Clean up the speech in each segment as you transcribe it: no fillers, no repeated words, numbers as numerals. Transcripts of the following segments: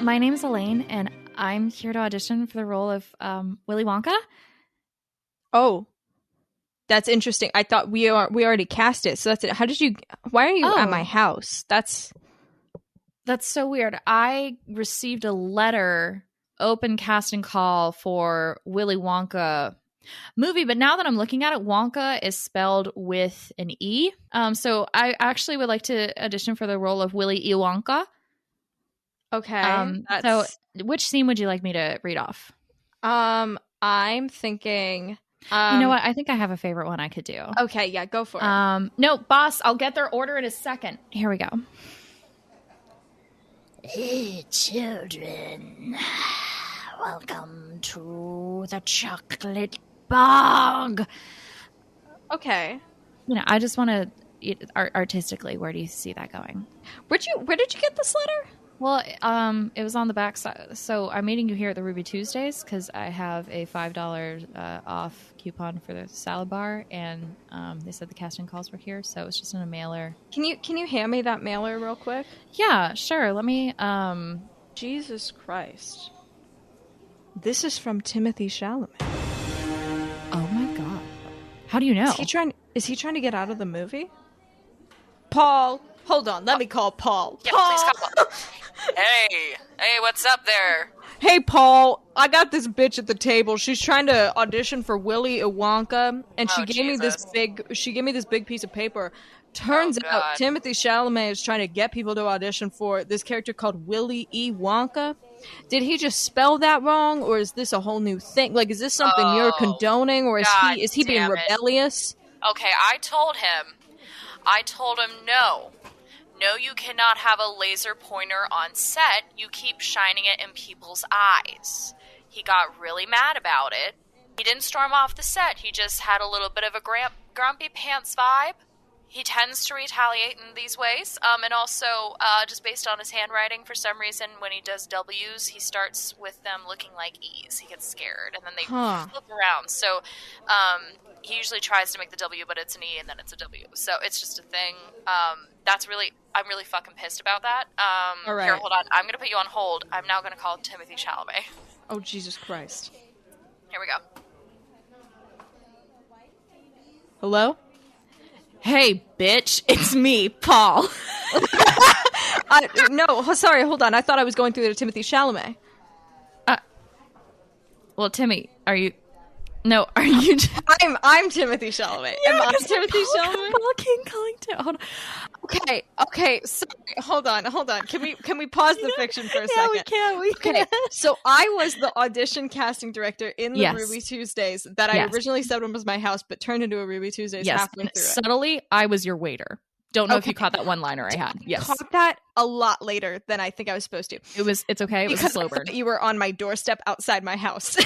my name is Elaine, and I'm here to audition for the role of Willy Wonka. Oh, that's interesting. I thought we already cast it, so that's it. How did you? Why are you at my house? That's so weird. I received a letter, open casting call for Willy Wonka movie, but now that I'm looking at it, Wonka is spelled with an E. So I actually would like to audition for the role of Willy Wonka. okay. So which scene would you like me to read off? I'm thinking. You know what? I think I have a favorite one I could do. Okay, yeah, go for it. No, boss, I'll get their order in a second. Here we go. Hey, children. Welcome to the chocolate bog. Okay. You know, I just want to artistically, where do you see that going? Where did you get this letter? Well, it was on the back side. So I'm meeting you here at the Ruby Tuesdays because I have a $5 off coupon for the salad bar, and they said the casting calls were here, so it's just in a mailer. Can you hand me that mailer real quick? Yeah, sure. Let me. Jesus Christ! This is from Timothée Chalamet. Oh my god! How do you know? Is he trying to get out of the movie? Paul, hold on. Let me call Paul. Yeah, Paul! please call. Hey, what's up there? Hey, Paul, I got this bitch at the table. She's trying to audition for Willy Wonka, and she gave me this big piece of paper. Turns out Timothée Chalamet is trying to get people to audition for this character called Willy E. Wonka. Did he just spell that wrong, or is this a whole new thing? Like, is this something you're condoning, or is he being rebellious? Okay, I told him no. No, you cannot have a laser pointer on set. You keep shining it in people's eyes. He got really mad about it. He didn't storm off the set. He just had a little bit of a grumpy pants vibe. He tends to retaliate in these ways. And also, just based on his handwriting, for some reason, when he does W's, he starts with them looking like E's. He gets scared, and then they flip around. So he usually tries to make the W, but it's an E, and then it's a W. So it's just a thing. I'm really fucking pissed about that. All right. Here, hold on. I'm going to put you on hold. I'm now going to call Timothée Chalamet. Oh, Jesus Christ. Here we go. Hello? Hey, bitch, it's me, Paul. No, sorry, hold on. I thought I was going through to Timothée Chalamet. Well, Timmy, are you... No, are you... I'm Timothée Chalamet. Am I Timothée Chalamet? Paul King calling to... Hold on. Okay, sorry, hold on. Can we pause the fiction for a second? We can. Okay, so I was the audition casting director in the Ruby Tuesdays that I originally said was my house, but turned into a Ruby Tuesdays halfway through it. Subtly, I was your waiter. Don't know if you caught that one-liner I had. Yes. Caught that a lot later than I think I was supposed to. It's okay. It was a slow burn. You were on my doorstep outside my house.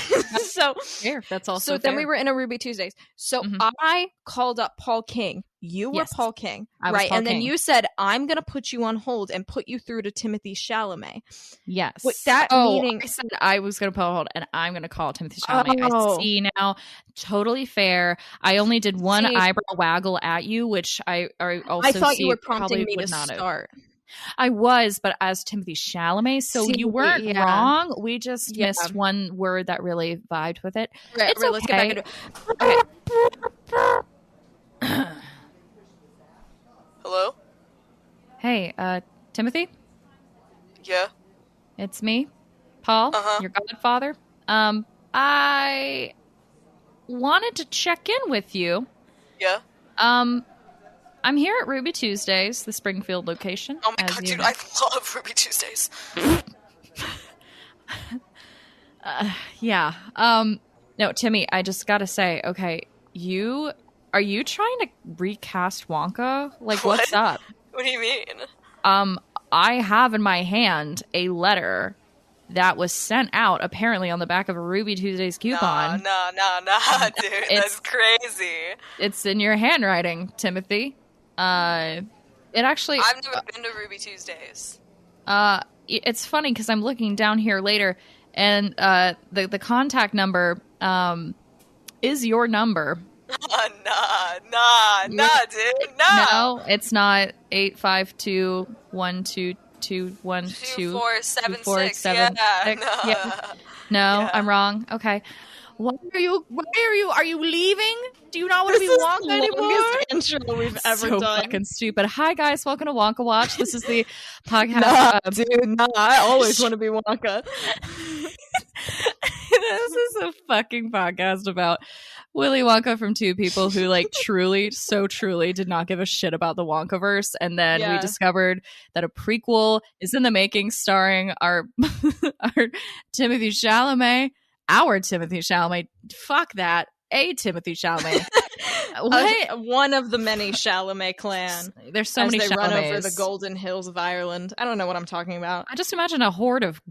So fair. That's also so fair. then we were in a Ruby Tuesdays. So I called up Paul King. You were Paul King, right? Paul and King. then you said, I'm going to put you on hold and put you through to Timothée Chalamet. Yes. Meaning... I said I was going to put on hold, and I'm going to call Timothée Chalamet. I see now. Totally fair. I only did one eyebrow waggle at you, which I also thought you were prompting me to start. I was, but as Timothée Chalamet, so you weren't wrong. We just missed one word that really vibed with it. Right, it's okay. Let's get back into it. Hello? Hey, Timothy? Yeah? It's me, Paul, your godfather. I wanted to check in with you. Yeah? I'm here at Ruby Tuesdays, the Springfield location. Oh my god, dude, I love Ruby Tuesdays. Yeah. No, Timmy, I just gotta say, okay, are you trying to recast Wonka? Like, what's up? What do you mean? I have in my hand a letter that was sent out apparently on the back of a Ruby Tuesdays coupon. Nah, dude. That's crazy. It's in your handwriting, Timothy. It actually... I've never been to Ruby Tuesdays. It's funny because I'm looking down here later, and the contact number is your number. Nah, dude. No. No, it's not 85212. 2476. Yeah. No, I'm wrong. Okay. Why are you? Are you leaving? Do you not want to be Wonka anymore? This intro we've ever so done. Fucking stupid. Hi guys, welcome to Wonka Watch. This is the podcast. I always want to be Wonka. This is a fucking podcast about Willy Wonka from two people who truly did not give a shit about the Wonkaverse, and then we discovered that a prequel is in the making, starring our Timothy Chalamet. Our Timothy Chalamet. Fuck that. A Timothy Chalamet. One of the many Chalamet clan. There's so many they Chalamets. Run over the golden hills of Ireland. I don't know what I'm talking about. I just imagine a horde of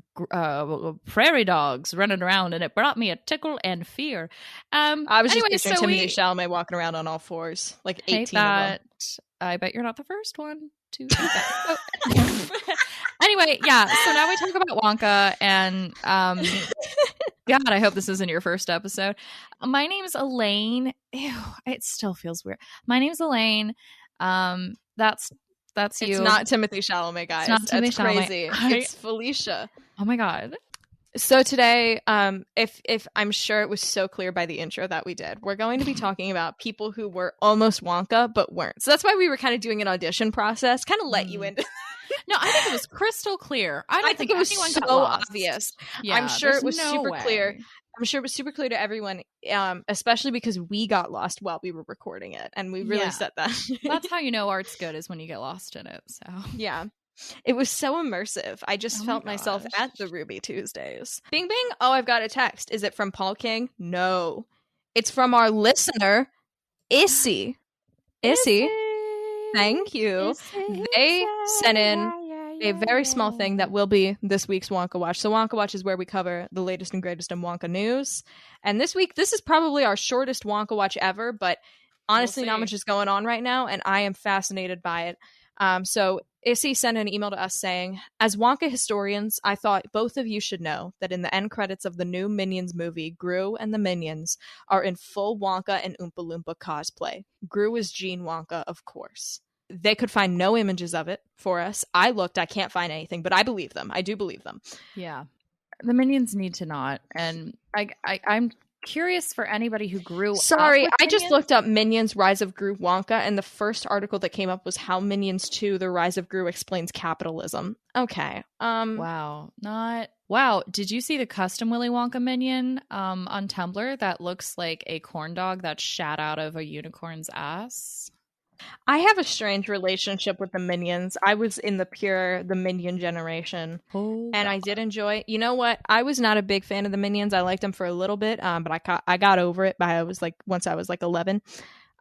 prairie dogs running around, and it brought me a tickle and fear. I was just picturing Timothy Chalamet walking around on all fours, like 18 of them. I bet you're not the first one to do that. Anyway, yeah. So now we talk about Wonka, and God, I hope this isn't your first episode. My name's Elaine. Ew, it still feels weird. My name's Elaine. That's you. It's not Timothy Chalamet, guys. It's not Timothy Chalamet. Crazy. It's Felicia. Oh my God. So today, if I'm sure it was so clear by the intro that we did, we're going to be talking about people who were almost Wonka but weren't. So that's why we were kind of doing an audition process, kind of let you into. No, I think it was crystal clear. I think it was anyone so got lost. obvious. Yeah, I'm sure it was super way. clear. I'm sure it was super clear to everyone, especially because we got lost while we were recording it, and we really said that. That's how you know art's good, is when you get lost in it. So yeah. It was so immersive. I just felt myself at the Ruby Tuesdays. Bing, bing. Oh, I've got a text. Is it from Paul King? No. It's from our listener, Issy. Issy. Thank you. They sent in a very small thing that will be this week's Wonka Watch. So Wonka Watch is where we cover the latest and greatest in Wonka news. And this week, this is probably our shortest Wonka Watch ever, but honestly, not much is going on right now, and I am fascinated by it. So Issy sent an email to us saying, as Wonka historians, I thought both of you should know that in the end credits of the new Minions movie, Gru and the Minions are in full Wonka and Oompa Loompa cosplay. Gru is Gene Wonka, of course. They could find no images of it for us. I looked, I can't find anything, but I believe them. I do believe them. Yeah. The Minions need to not. And I'm curious for anybody who grew Sorry, up with I just Minions. looked up Minions Rise of Gru Wonka, and the first article that came up was How Minions 2 The Rise of Gru Explains Capitalism. Okay. Wow. Did you see the custom Willy Wonka minion on Tumblr that looks like a corn dog that shat out of a unicorn's ass? I have a strange relationship with the Minions. I was in the Minion generation, and I did enjoy. You know what? I was not a big fan of the Minions. I liked them for a little bit, but I got over it once I was 11.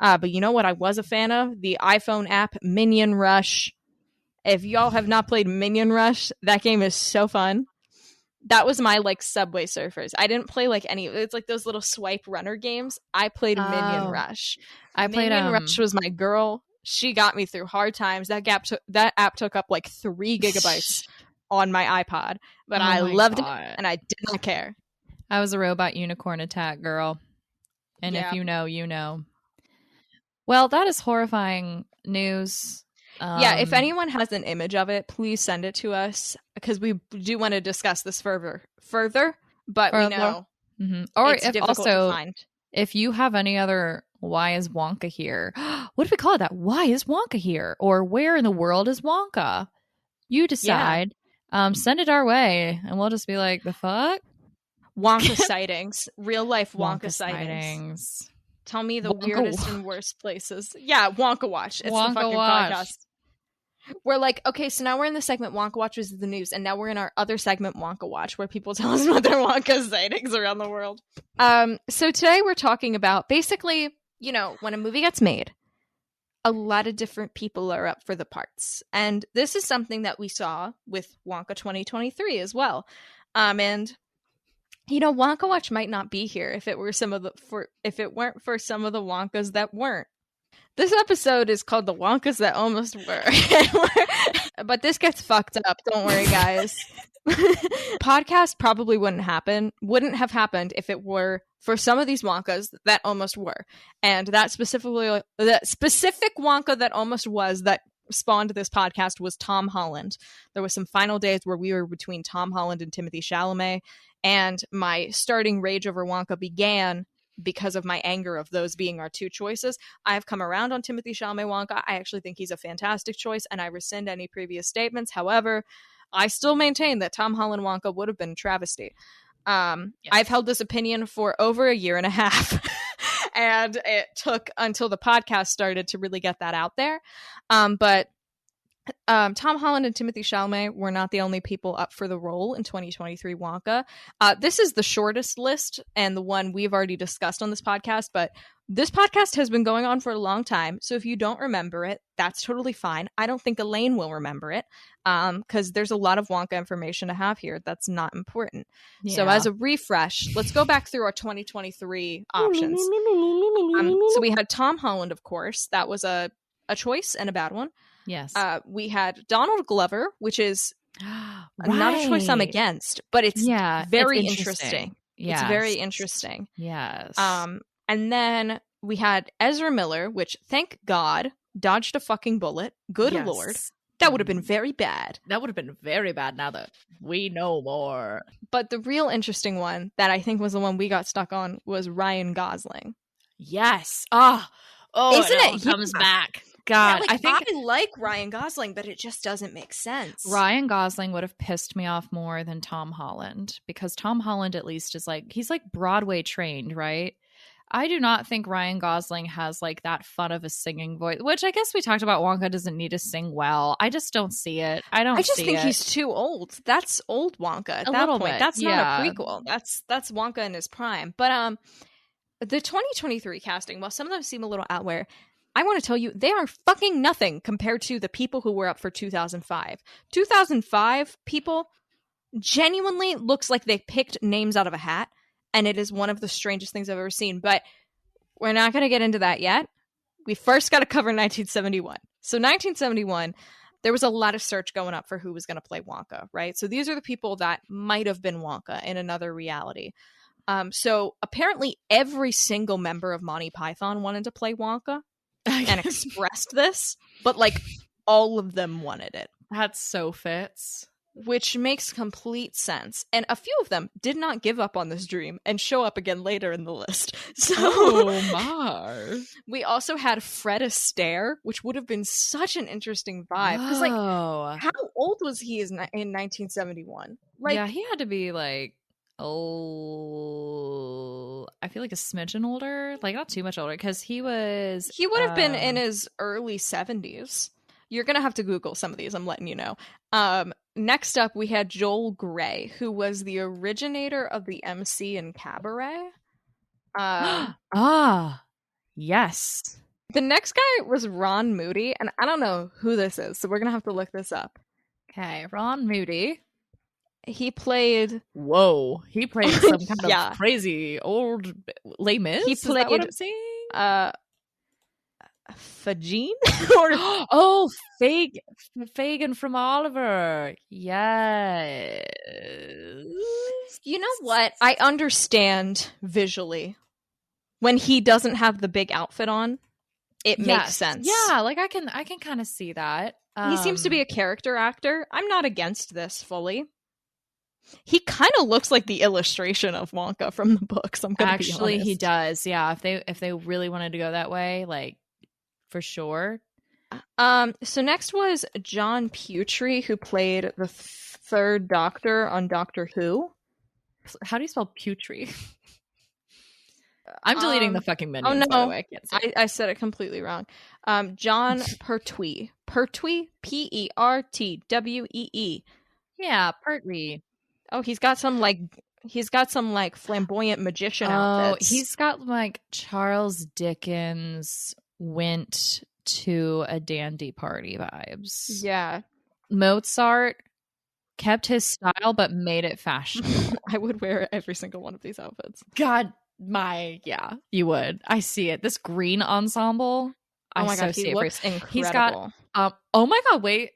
But you know what? I was a fan of the iPhone app Minion Rush. If y'all have not played Minion Rush, that game is so fun. That was my Subway Surfers. I didn't play any. It's those little swipe runner games. I played Minion Rush. Minion Rush was my girl. She got me through hard times. That app took up 3 gigabytes on my iPod, but I loved it and I did not care. I was a robot unicorn attack girl, and if you know, you know. Well, that is horrifying news. If anyone has an image of it, please send it to us, because we do want to discuss this further. But we know, or it's if difficult also to find. If you have any other "Why is Wonka here?" What do we call that? Why is Wonka here? Or where in the world is Wonka? You decide. Send it our way, and we'll just be like, the fuck? Wonka sightings, real life Wonka sightings. Tell me the weirdest and worst places. Yeah, Wonka Watch. It's Wonka the fucking Watch. podcast. We're okay, so now we're in the segment Wonka Watch is the news, and now we're in our other segment Wonka Watch, where people tell us about their Wonka sightings around the world. So today we're talking about basically, when a movie gets made, a lot of different people are up for the parts, and this is something that we saw with Wonka 2023 as well. And Wonka Watch might not be here if it weren't for some of the Wonkas that weren't. This episode is called The Wonkas That Almost Were. But this gets fucked up. Don't worry, guys. Podcast probably wouldn't have happened if it were for some of these Wonkas that almost were. And that specific Wonka that almost was, that spawned this podcast was Tom Holland. There was some final days where we were between Tom Holland and Timothée Chalamet, and my starting rage over Wonka began because of my anger of those being our two choices. I've come around on Timothée Chalamet Wonka. I actually think he's a fantastic choice, and I rescind any previous statements. However, I still maintain that Tom Holland Wonka would have been a travesty. Yes. I've held this opinion for over a year and a half, and it took until the podcast started to really get that out there. But Tom Holland and Timothée Chalamet were not the only people up for the role in 2023 Wonka. This is the shortest list and the one we've already discussed on this podcast, but this podcast has been going on for a long time, so if you don't remember it, that's totally fine. I don't think Elaine will remember it, because there's a lot of Wonka information to have here that's not important. Yeah. So as a refresh, let's go back through our 2023 options. So we had Tom Holland, of course. That was a choice and a bad one. Yes. We had Donald Glover, which is not a choice I'm against, but it's very interesting. Yes. It's very interesting. Yes. And then we had Ezra Miller, which, thank God, dodged a fucking bullet. Good Lord. That would have been very bad. That would have been very bad now that we know more. But the real interesting one that I think was the one we got stuck on was Ryan Gosling. Yes. Oh, isn't it? He comes back. God, I think I like Ryan Gosling, but it just doesn't make sense. Ryan Gosling would have pissed me off more than Tom Holland, because Tom Holland at least is like, he's like Broadway trained, right? I do not think Ryan Gosling has like that fun of a singing voice, which I guess we talked about. Wonka doesn't need to sing well. I just don't see it. I just think he's too old. That's old Wonka at that point. That's not a prequel. That's Wonka in his prime. But the 2023 casting, while some of them seem a little out there, I want to tell you, they are fucking nothing compared to the people who were up for 2005. 2005 people genuinely looks like they picked names out of a hat, and it is one of the strangest things I've ever seen. But we're not going to get into that yet. We first got to cover 1971. So 1971, there was a lot of search going up for who was going to play Wonka, right? So these are the people that might have been Wonka in another reality. So apparently every single member of Monty Python wanted to play Wonka and expressed this, but like all of them wanted it. That so fits. Which makes complete sense. And a few of them did not give up on this dream and show up again later in the list. So we also had Fred Astaire, which would have been such an interesting vibe. Because like, how old was he in 1971? Like, yeah, he had to be like, I feel like a smidgen older, like not too much older, because he would have been in his early 70s. You're gonna have to Google some of these, I'm letting you know. Next up we had Joel Grey, who was the originator of the MC in Cabaret. Yes. The next guy was Ron Moody, and I don't know who this is, so we're gonna have to look this up. Okay, Ron Moody. He played some kind of crazy old Les Mis. He played what I'm saying? Fagin? Fagin from Oliver. Yes. You know what? I understand visually. When he doesn't have the big outfit on, it makes sense. Yeah, like I can kind of see that. He seems to be a character actor. I'm not against this fully. He kind of looks like the illustration of Wonka from the books. I'm gonna be honest. He does. Yeah, if they really wanted to go that way, like for sure. So next was John Petrie, who played the third Doctor on Doctor Who. How do you spell Petrie? I'm deleting the fucking menu. Oh no, by the way. I can't say I said it completely wrong. John Pertwee. Pertwee, Pertwee. Yeah, Pertwee. Oh, he's got some flamboyant magician outfits. He's got like Charles Dickens went to a dandy party vibes. Yeah. Mozart kept his style but made it fashionable. I would wear every single one of these outfits. God, you would. I see it. This green ensemble. Oh my God, he looks incredible. He's got oh my God, wait.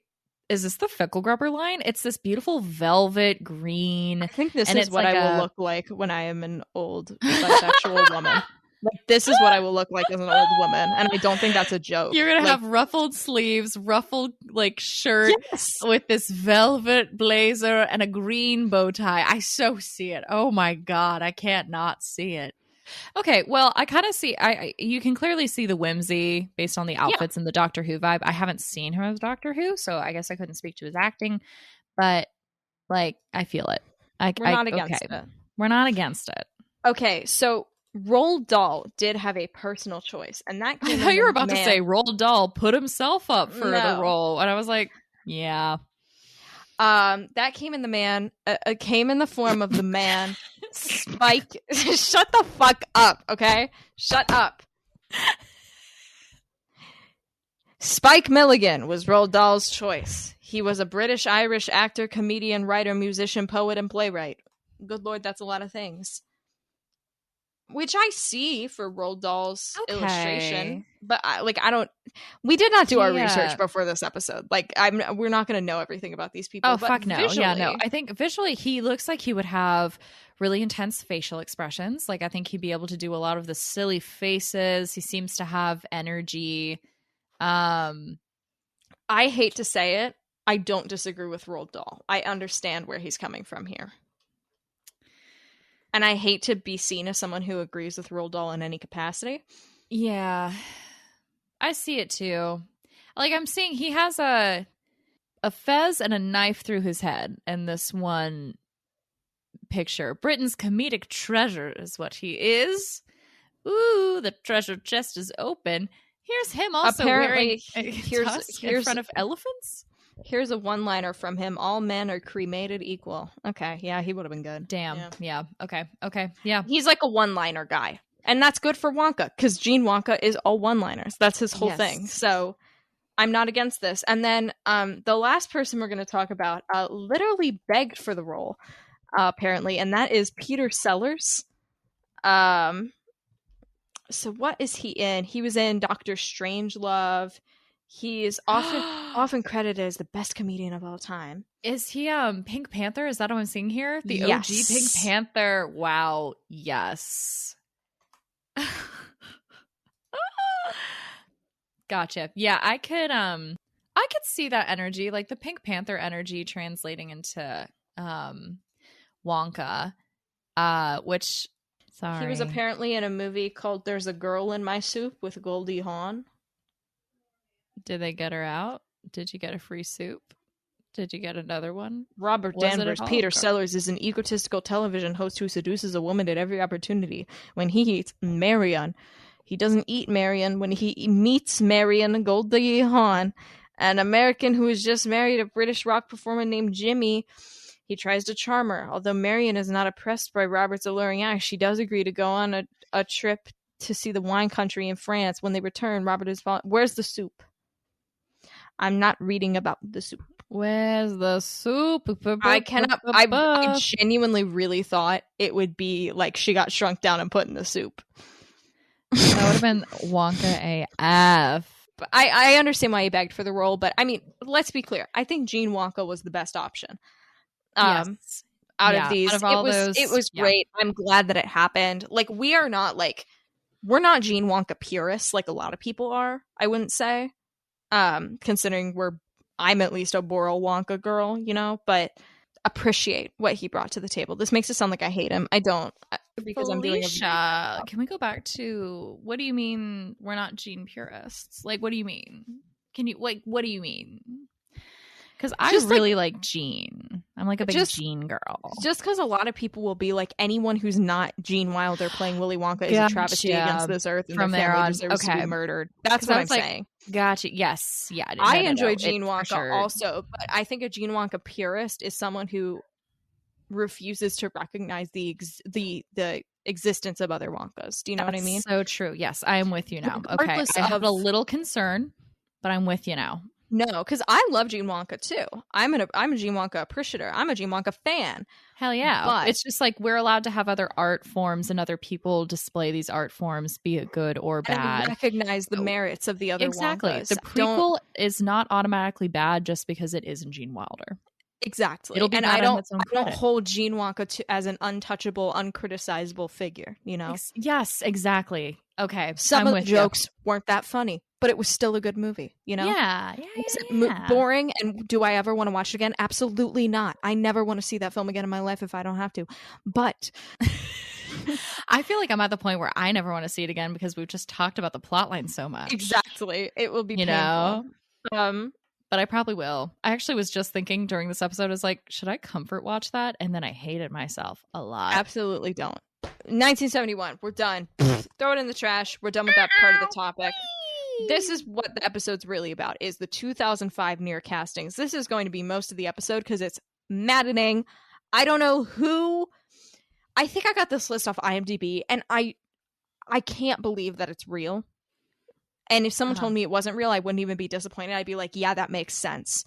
Is this the Fickle Grubber line? It's this beautiful velvet green. I think this is what I will look like when I am an old bisexual woman. Like, this is what I will look like as an old woman, and I don't think that's a joke. You're gonna have ruffled sleeves, ruffled like shirt with this velvet blazer and a green bow tie. I so see it. Oh my god, I can't not see it. Okay, well, I kind of see. You can clearly see the whimsy based on the outfits and the Doctor Who vibe. I haven't seen him as Doctor Who, so I guess I couldn't speak to his acting, but like I feel it. We're not against it. We're not against it. Okay, so Roald Dahl did have a personal choice, and that I thought you were about to say Roald Dahl put himself up for the role, and I was like, yeah. That came in the form of the man Spike. Shut the fuck up, okay? Shut up. Spike Milligan was Roald Dahl's choice. He was a British-Irish actor, comedian, writer, musician, poet, and playwright. Good Lord, that's a lot of things. Which I see for Roald Dahl's illustration, but we did not do our research before this episode. Like, we're not going to know everything about these people. Oh, fuck no. Yeah, no. I think visually he looks like he would have really intense facial expressions. Like, I think he'd be able to do a lot of the silly faces. He seems to have energy. I hate to say it. I don't disagree with Roald Dahl. I understand where he's coming from here. And I hate to be seen as someone who agrees with Roald Dahl in any capacity. Yeah. I see it too. Like, I'm seeing he has a fez and a knife through his head in this one picture. Britain's comedic treasure is what he is. Ooh, the treasure chest is open. Here's him also wearing a tusk in front of elephants. Here's a one-liner from him. All men are cremated equal. Okay, yeah, he would have been good. Damn, yeah. Okay, yeah. He's like a one-liner guy. And that's good for Wonka, because Gene Wonka is all one-liners. That's his whole thing. So I'm not against this. And then the last person we're going to talk about literally begged for the role, apparently, and that is Peter Sellers. So what is he in? He was in Doctor Strangelove. He is often credited as the best comedian of all time. Is he Pink Panther? Is that what I'm seeing here? The OG Pink Panther. Wow. Yes. Gotcha. Yeah, I could see that energy, like the Pink Panther energy translating into Wonka. Which sorry. He was apparently in a movie called There's a Girl in My Soup with Goldie Hawn. Did they get her out? Did you get a free soup? Did you get another one? Robert Danvers, Peter Sellers, is an egotistical television host who seduces a woman at every opportunity. When he eats Marion, he doesn't eat Marion. When he meets Marion Goldie Hawn, an American who has just married a British rock performer named Jimmy, he tries to charm her. Although Marion is not impressed by Robert's alluring act, she does agree to go on a trip to see the wine country in France. When they return, Robert is where's the soup? I'm not reading about the soup. Where's the soup? I cannot. I genuinely really thought it would be like she got shrunk down and put in the soup. That would have been Wonka AF. But I understand why he begged for the role, but I mean, let's be clear. I think Gene Wonka was the best option. Out of these, it was great. I'm glad that it happened. Like, we're not Gene Wonka purists like a lot of people are. I wouldn't say. Considering I'm at least a Boral Wonka girl, you know, but appreciate what he brought to the table. This makes it sound like I hate him. I don't, because Felicia, I'm doing can we go back to, what do you mean we're not Gene purists? Like, what do you mean? What do you mean? Because I really like Gene. I'm like a big Gene girl. Just because a lot of people will be like, anyone who's not Gene Wilder playing Willy Wonka is a travesty against this earth, and from their there family on deserves to be murdered. That's what I'm saying. Gotcha. Yes. Yeah. I enjoy Gene Wonka also, but I think a Gene Wonka purist is someone who refuses to recognize the existence of other Wonkas. Do you know what I mean? So true. Yes, I am with you now. Okay, I have a little concern, but I'm with you now. No, because I love Gene Wonka too. I'm a Gene Wonka appreciator. I'm a Gene Wonka fan. Hell yeah. But it's just like we're allowed to have other art forms and other people display these art forms, be it good or bad. And recognize the merits of the other Wonkas. The prequel is not automatically bad just because it isn't Gene Wilder. Exactly. It'll be and bad I on its own don't credit. hold Gene Wonka as an untouchable, uncriticizable figure, you know? Yes, exactly. Okay. Some I'm of the with jokes weren't that funny, but it was still a good movie, you know? Yeah. Was it boring, and do I ever want to watch it again? Absolutely not. I never want to see that film again in my life if I don't have to. But I feel like I'm at the point where I never want to see it again because we've just talked about the plotline so much. exactly. It will be You painful. know? But I probably will. I actually was just thinking during this episode, I was like, should I comfort watch that? And then I hated myself a lot. Absolutely don't. 1971. We're done. Throw it in the trash. We're done with that part of the topic. This is what the episode's really about, is the 2005 near castings. This is going to be most of the episode because it's maddening. I don't know who. I think I got this list off IMDb, and I can't believe that it's real. And if someone told me it wasn't real, I wouldn't even be disappointed. I'd be like, yeah, that makes sense.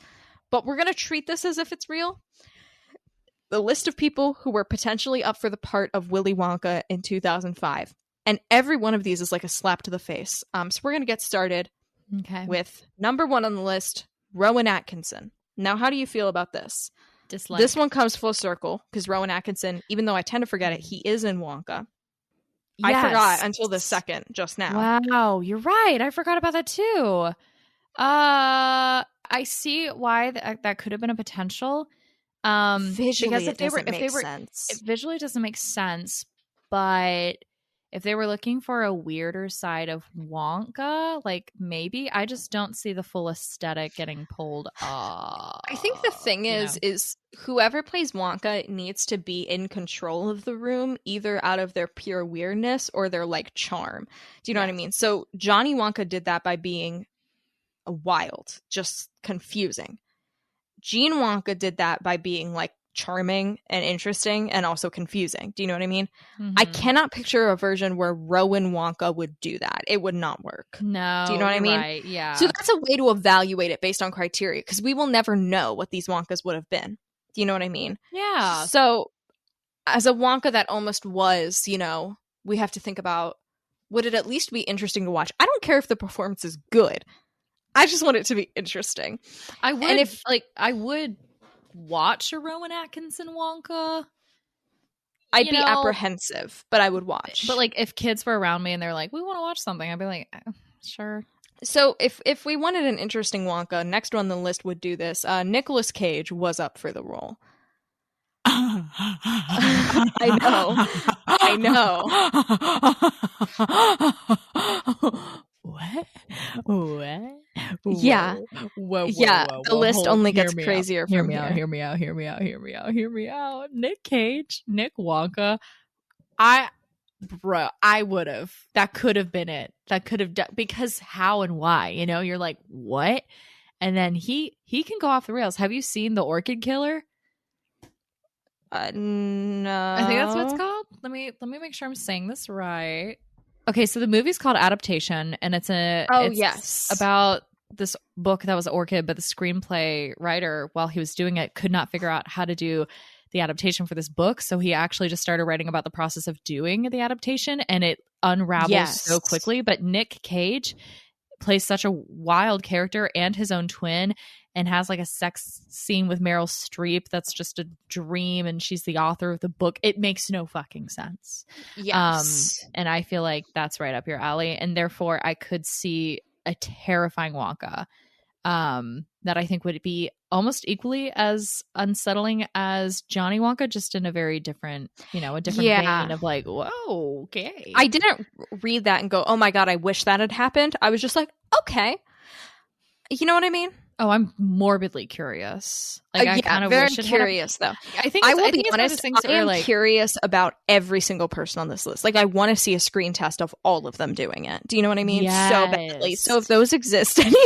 But we're going to treat this as if it's real. The list of people who were potentially up for the part of Willy Wonka in 2005. And every one of these is like a slap to the face. So we're going to get started with number 1 on the list, Rowan Atkinson. Now, how do you feel about this? Dislike. This one comes full circle because Rowan Atkinson, even though I tend to forget it, he is in Wonka. Yes. I forgot until the second just now. Wow, you're right. I forgot about that too. I see why that could have been a potential. Visually, because it doesn't make sense. It visually doesn't make sense, but if they were looking for a weirder side of Wonka, like maybe I just don't see the full aesthetic getting pulled off. I think the thing is whoever plays Wonka needs to be in control of the room, either out of their pure weirdness or their like charm. Do you know what I mean? So Johnny Wonka did that by being wild, just confusing. Gene Wonka did that by being like charming and interesting and also confusing. Do you know what I mean? Mm-hmm. I cannot picture a version where Rowan Wonka would do that. It would not work. No. Do you know what I mean? Right. Yeah. So that's a way to evaluate it based on criteria, because we will never know what these Wonkas would have been. Do you know what I mean? Yeah. So as a Wonka that almost was, you know, we have to think about, would it at least be interesting to watch? I don't care if the performance is good. I just want it to be interesting. I would, and I would watch a Rowan Atkinson Wonka. I'd be apprehensive, but I would watch. But like, if kids were around me and they're like, "We want to watch something," I'd be like, "Sure." So if we wanted an interesting Wonka, next on the list would do this. Nicolas Cage was up for the role. I know. What? Yeah. Whoa, the list only gets crazier from here. Hear me out. Nick Cage, Nick Wonka. I would have. That could have been it. That could have done, because how and why? You know, you're like, what? And then he can go off the rails. Have you seen The Orchid Killer? No. I think that's what it's called. Let me make sure I'm saying this right. Okay, so the movie's called Adaptation, and it's about this book that was Orchid, but the screenplay writer, while he was doing it, could not figure out how to do the adaptation for this book. So he actually just started writing about the process of doing the adaptation, and it unravels so quickly. But Nick Cage plays such a wild character and his own twin, and has like a sex scene with Meryl Streep that's just a dream, and she's the author of the book. It makes no fucking sense. Yes. And I feel like that's right up your alley, and therefore I could see a terrifying Wonka that I think would be almost equally as unsettling as Johnny Wonka, just in a very different, a different vein of like, whoa, okay. I didn't read that and go, oh my God, I wish that had happened. I was just like, okay. You know what I mean? Oh, I'm morbidly curious. Like, I kind of very wish it curious, though. I will be honest. I am curious about every single person on this list. Like, I want to see a screen test of all of them doing it. Do you know what I mean? Yes. So badly. So if those exist anyway,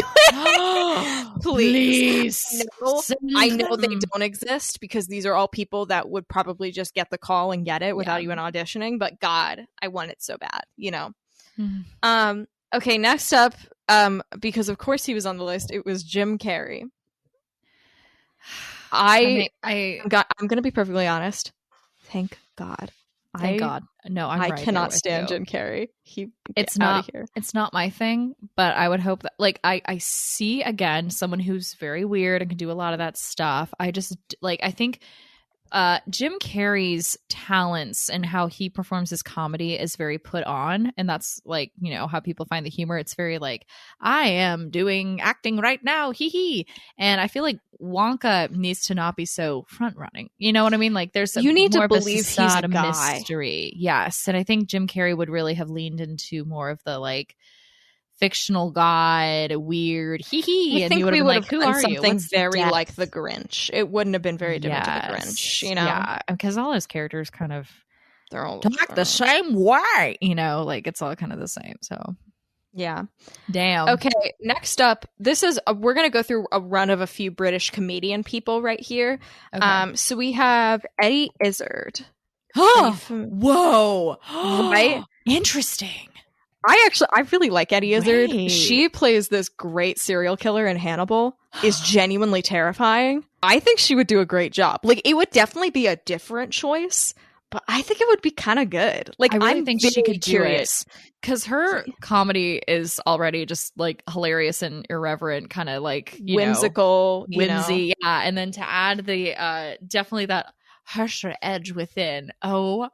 please. No, I know they don't exist, because these are all people that would probably just get the call and get it without even auditioning. But God, I want it so bad. You know. Okay, next up. Because of course he was on the list. It was Jim Carrey. I'm going to be perfectly honest. Thank God Thank God. No, I'm I right cannot there with stand you. Jim Carrey. It's out not of here. it's not my thing, but I would hope that like I see again someone who's very weird and can do a lot of that stuff. I just like I think Jim Carrey's talents and how he performs his comedy is very put on, and that's like, you know, how people find the humor. It's very like, I am doing acting right now, hee hee. And I feel like Wonka needs to not be so front running. You know what I mean? Like there's You need to more believe of a he's a facade, guy. mystery. Yes. And I think Jim Carrey would really have leaned into more of the like fictional god, weird, hee hee. I And think you would we have been would like, have who done are you? something What's very depth? like the Grinch. It wouldn't have been very different to the Grinch, you know? Yeah, because all his characters kind of They're all talk the same way, you know, like it's all kind of the same. So, yeah. damn. Okay, next up, this is we're gonna go through a run of a few British comedian people right here. Okay. So we have Eddie Izzard. Whoa. Right? Interesting. I really like Eddie Izzard. Right. She plays this great serial killer in Hannibal. Is genuinely terrifying. I think she would do a great job. Like it would definitely be a different choice, but I think it would be kind of good. Like I really I'm think very she could curious. do it because her comedy is already just like hilarious and irreverent, kind of like Whimsical, whimsy, yeah. And then to add the definitely that harsher edge within. Oh,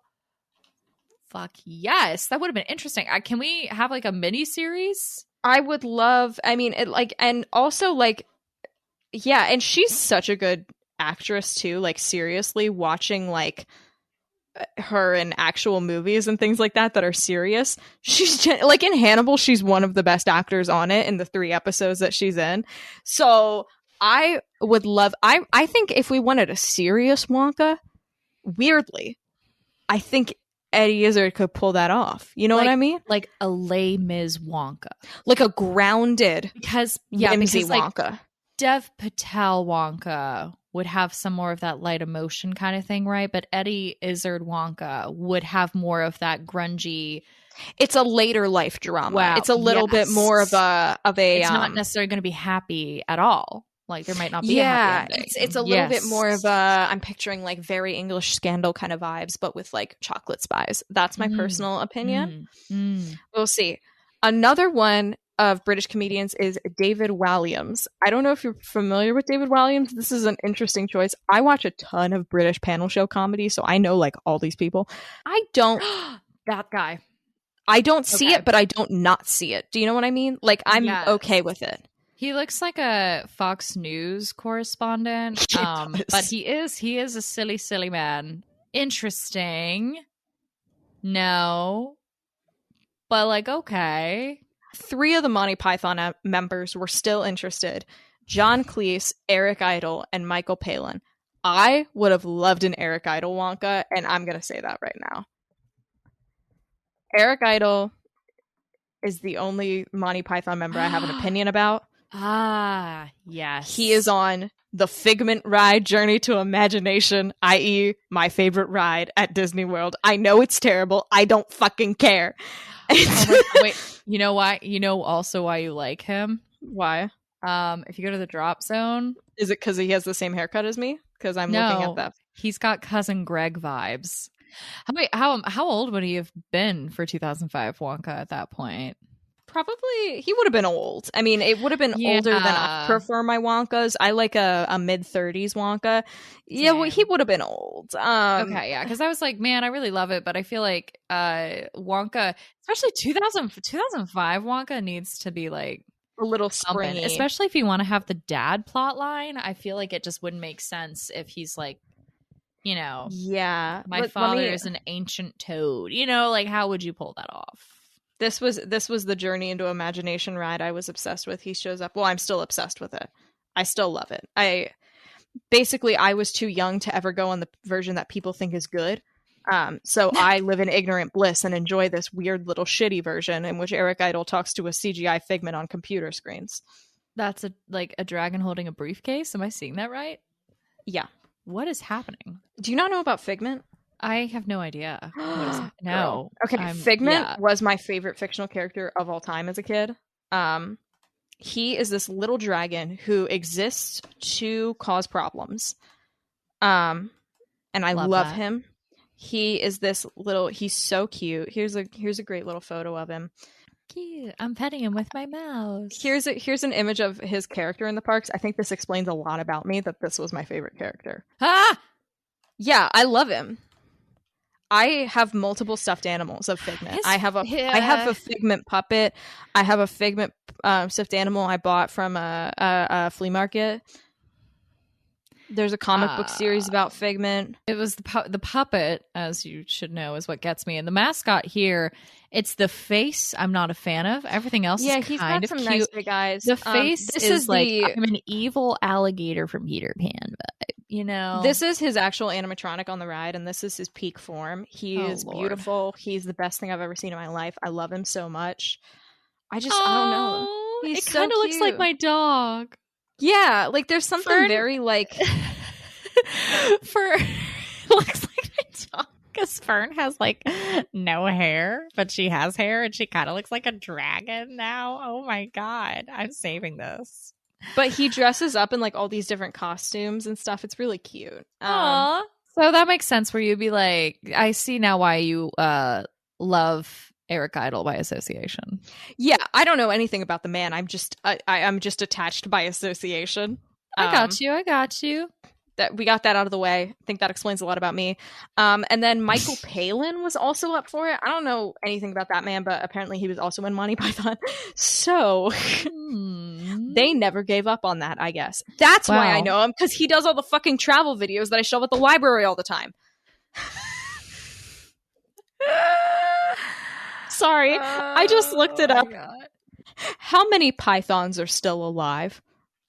fuck yes, that would have been interesting. Can we have like a mini series? I would love. I mean, it like, and also like, yeah, and she's such a good actress too. Like seriously, watching like her in actual movies and things like that are serious. She's like in Hannibal, she's one of the best actors on it in the 3 episodes that she's in. So I would love. I think if we wanted a serious Wonka, weirdly, I think Eddie Izzard could pull that off. You know what I mean? Like a Les Mis Wonka, like a grounded because whimsy like, Wonka. Dev Patel Wonka would have some more of that light emotion kind of thing, right? But Eddie Izzard Wonka would have more of that grungy. It's a later life drama. Wow, it's a little bit more of a. It's not necessarily going to be happy at all. Like there might not be a happy ending. It's a little bit more of a, I'm picturing like very English Scandal kind of vibes, but with like chocolate spies. That's my personal opinion. We'll see. Another one of British comedians is David Walliams. I don't know if you're familiar with David Walliams. This is an interesting choice. I watch a ton of British panel show comedy, so I know like all these people. I don't that guy. I don't see it, but I don't not see it. Do you know what I mean? Like I'm okay with it. He looks like a Fox News correspondent, but he is a silly man. Interesting. No, but like okay. 3 of the Monty Python members were still interested: John Cleese, Eric Idle, and Michael Palin. I would have loved an Eric Idle Wonka, and I'm gonna say that right now. Eric Idle is the only Monty Python member I have an opinion about. Ah, yes. He is on the Figment ride, Journey to Imagination, i.e. my favorite ride at Disney World. I know it's terrible. I don't fucking care. Wait, you know why? You know also why you like him? Why? If you go to the drop zone. Is it because he has the same haircut as me? Because I'm looking at that. He's got Cousin Greg vibes. How old would he have been for 2005 Wonka at that point? Probably he would have been old. I mean, it would have been older than I prefer my Wonkas. I like a mid-30s Wonka. Yeah, well, he would have been old. Okay, yeah, because I was like, man, I really love it, but I feel like Wonka, especially 2005 Wonka, needs to be like a little springy, especially if you want to have the dad plot line. I feel like it just wouldn't make sense if he's like, you know, my father is an ancient toad. You know, like how would you pull that off? This was the Journey into Imagination ride I was obsessed with. He shows up. Well, I'm still obsessed with it. I still love it. I was too young to ever go on the version that people think is good. So I live in ignorant bliss and enjoy this weird little shitty version in which Eric Idle talks to a CGI figment on computer screens. That's a dragon holding a briefcase. Am I seeing that right? Yeah. What is happening? Do you not know about Figment? I have no idea. No. Okay, Figment was my favorite fictional character of all time as a kid. He is this little dragon who exists to cause problems. And I love him. He is this little. He's so cute. Here's a great little photo of him. Cute. I'm petting him with my mouse. Here's an image of his character in the parks. I think this explains a lot about me, that this was my favorite character. Ah! Yeah, I love him. I have multiple stuffed animals of Figment. I have a Figment puppet. I have a Figment stuffed animal I bought from a flea market. There's a comic book series about Figment. It was the puppet, as you should know, is what gets me. And the mascot here, it's the face I'm not a fan of. Everything else is kind of cute. Yeah, he's got some nice big eyes. The face is like, I'm an evil alligator from Peter Pan vibe, you know? This is his actual animatronic on the ride, and this is his peak form. He is beautiful. He's the best thing I've ever seen in my life. I love him so much. I don't know. It kind of looks like my dog. Yeah, like there's something very like looks like my dog, because Fern has like no hair, but she has hair and she kind of looks like a dragon now. Oh my god, I'm saving this. But he dresses up in like all these different costumes and stuff. It's really cute. So that makes sense where you'd be like, I see now why you love Eric Idle by association. Yeah, I don't know anything about the man. I'm just attached by association. I got you. That we got that out of the way. I think that explains a lot about me. And then Michael Palin was also up for it. I don't know anything about that man, but apparently he was also in Monty Python. So they never gave up on that, I guess. That's why I know him, because he does all the fucking travel videos that I show up at the library all the time. Sorry, I just looked it up. How many pythons are still alive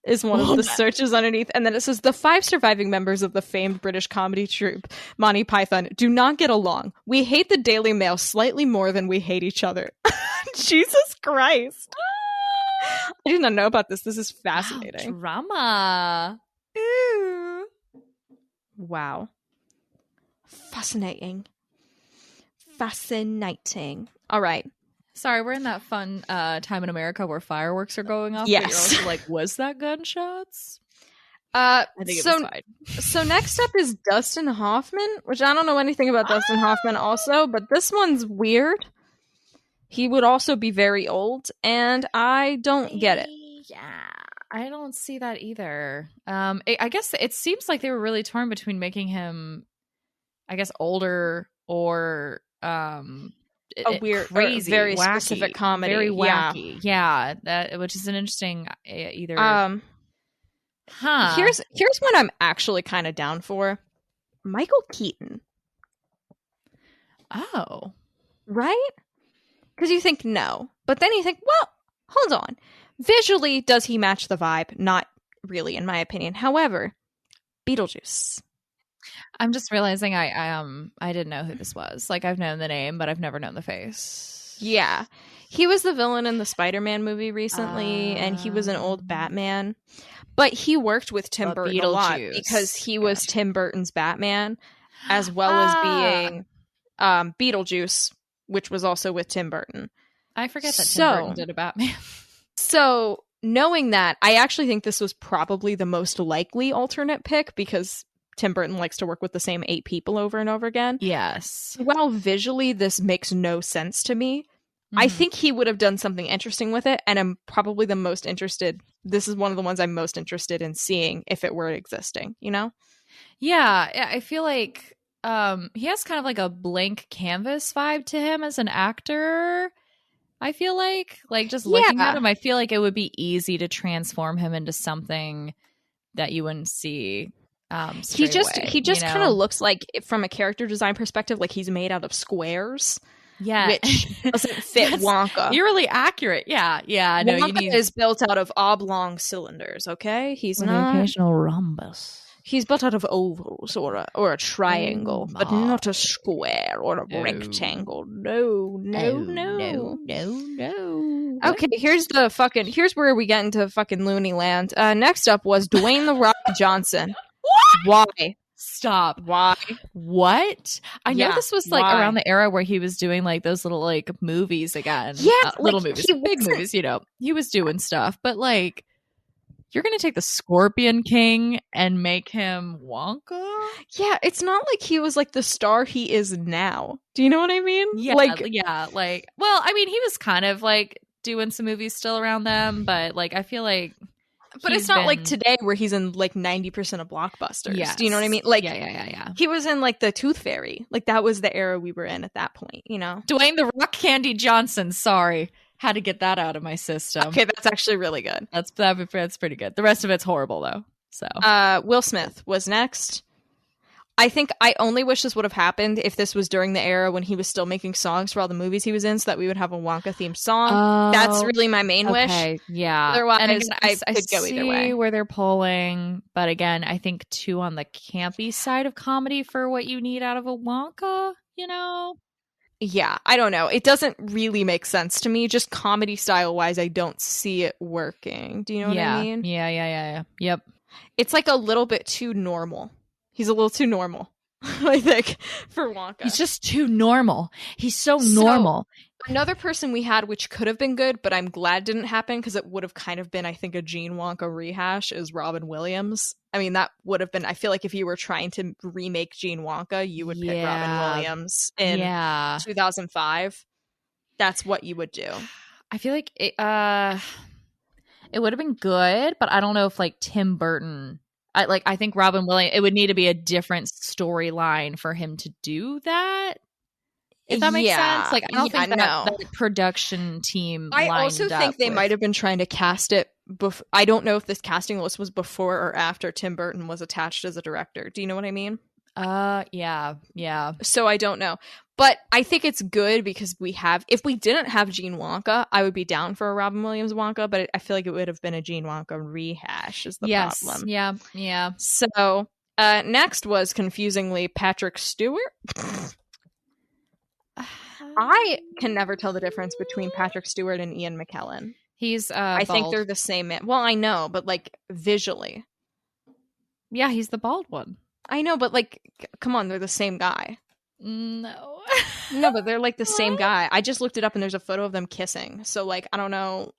is one of the searches underneath. And then it says, the 5 surviving members of the famed British comedy troupe Monty Python do not get along. We hate the Daily Mail slightly more than we hate each other. Jesus Christ. I did not know about this. This is fascinating. Drama. Ooh. Wow. Fascinating. All right. Sorry, we're in that fun time in America where fireworks are going off. Yes. But you're also like, was that gunshots? I think it was fine. So next up is Dustin Hoffman, which I don't know anything about Dustin Hoffman also, but this one's weird. He would also be very old, and I don't get it. Yeah, I don't see that either. I guess it seems like they were really torn between making him, I guess, older or a weird, crazy, very wacky, specific comedy, very wacky. Yeah, that, which is an interesting either. Here's what I'm actually kind of down for: Michael Keaton. Oh, right? Because you think no, but then you think, well, hold on. Visually, does he match the vibe? Not really, in my opinion. However, Beetlejuice. I'm just realizing I didn't know who this was. Like, I've known the name, but I've never known the face. Yeah. He was the villain in the Spider-Man movie recently, and he was an old Batman. But he worked with Tim Burton a lot because he was Tim Burton's Batman, as well as being Beetlejuice, which was also with Tim Burton. I forget that Tim Burton did a Batman. So, knowing that, I actually think this was probably the most likely alternate pick, because Tim Burton likes to work with the same 8 people over and over again. Yes. While visually this makes no sense to me, I think he would have done something interesting with it, and I'm probably the most interested. This is one of the ones I'm most interested in seeing if it were existing, you know? Yeah, I feel like he has kind of like a blank canvas vibe to him as an actor. I feel like just looking at him, I feel like it would be easy to transform him into something that you wouldn't see. He just kind of looks like, from a character design perspective, like he's made out of squares. Yeah, which doesn't fit Wonka. You're really accurate. Yeah. No, Wonka is built out of oblong cylinders. Okay, he's with not an occasional rhombus. He's built out of ovals or a triangle, but not a square or a rectangle. No. Okay, here's where we get into fucking loony land. Next up was Dwayne The Rock Johnson. What? Why? Stop. Why? What? I know this was like around the era where he was doing like those little like movies again. Yeah, little movies, big movies, you know. He was doing stuff, but like You're going to take the Scorpion King and make him Wonka? Yeah, it's not like he was like the star he is now. Do you know what I mean? Yeah, well, I mean, he was kind of like doing some movies still around them, but like I feel like but it's not like today where he's in like 90% of blockbusters. Yes. Do you know what I mean? Like yeah. He was in like the Tooth Fairy. Like that was the era we were in at that point, you know? Dwayne the Rock Candy Johnson, sorry. Had to get that out of my system. Okay, that's actually really good. That's pretty good. The rest of it's horrible though. So Will Smith was next. I think I only wish this would have happened if this was during the era when he was still making songs for all the movies he was in, so that we would have a Wonka themed song. That's really my main wish. Yeah. Otherwise, and again, I could go either way. Where they're pulling, but again, I think too on the campy side of comedy for what you need out of a Wonka. You know. Yeah, I don't know. It doesn't really make sense to me. Just comedy style wise, I don't see it working. Do you know what I mean? Yeah. Yep. It's like a little bit too normal. He's a little too normal, I think, for Wonka. He's just too normal. He's so normal. Another person we had, which could have been good, but I'm glad didn't happen because it would have kind of been, I think, a Gene Wonka rehash, is Robin Williams. I mean, that would have been, I feel like if you were trying to remake Gene Wonka, you would pick Robin Williams in 2005. That's what you would do. I feel like it would have been good, but I don't know if like Tim Burton... I think Robin Williams, it would need to be a different storyline for him to do that. If that makes sense. Like, I don't think that production team I also think they might have been trying to cast it. I don't know if this casting list was before or after Tim Burton was attached as a director. Do you know what I mean? Yeah. So I don't know. But I think it's good because if we didn't have Gene Wonka, I would be down for a Robin Williams Wonka, but I feel like it would have been a Gene Wonka rehash is the problem. Yeah. So next was confusingly Patrick Stewart. I can never tell the difference between Patrick Stewart and Ian McKellen. He's I bald. think they're the same man. Well, I know, but like visually. Yeah, he's the bald one. I know, but like, come on, they're the same guy. No. No, but they're like the same guy. I just looked it up and there's a photo of them kissing. So like, I don't know.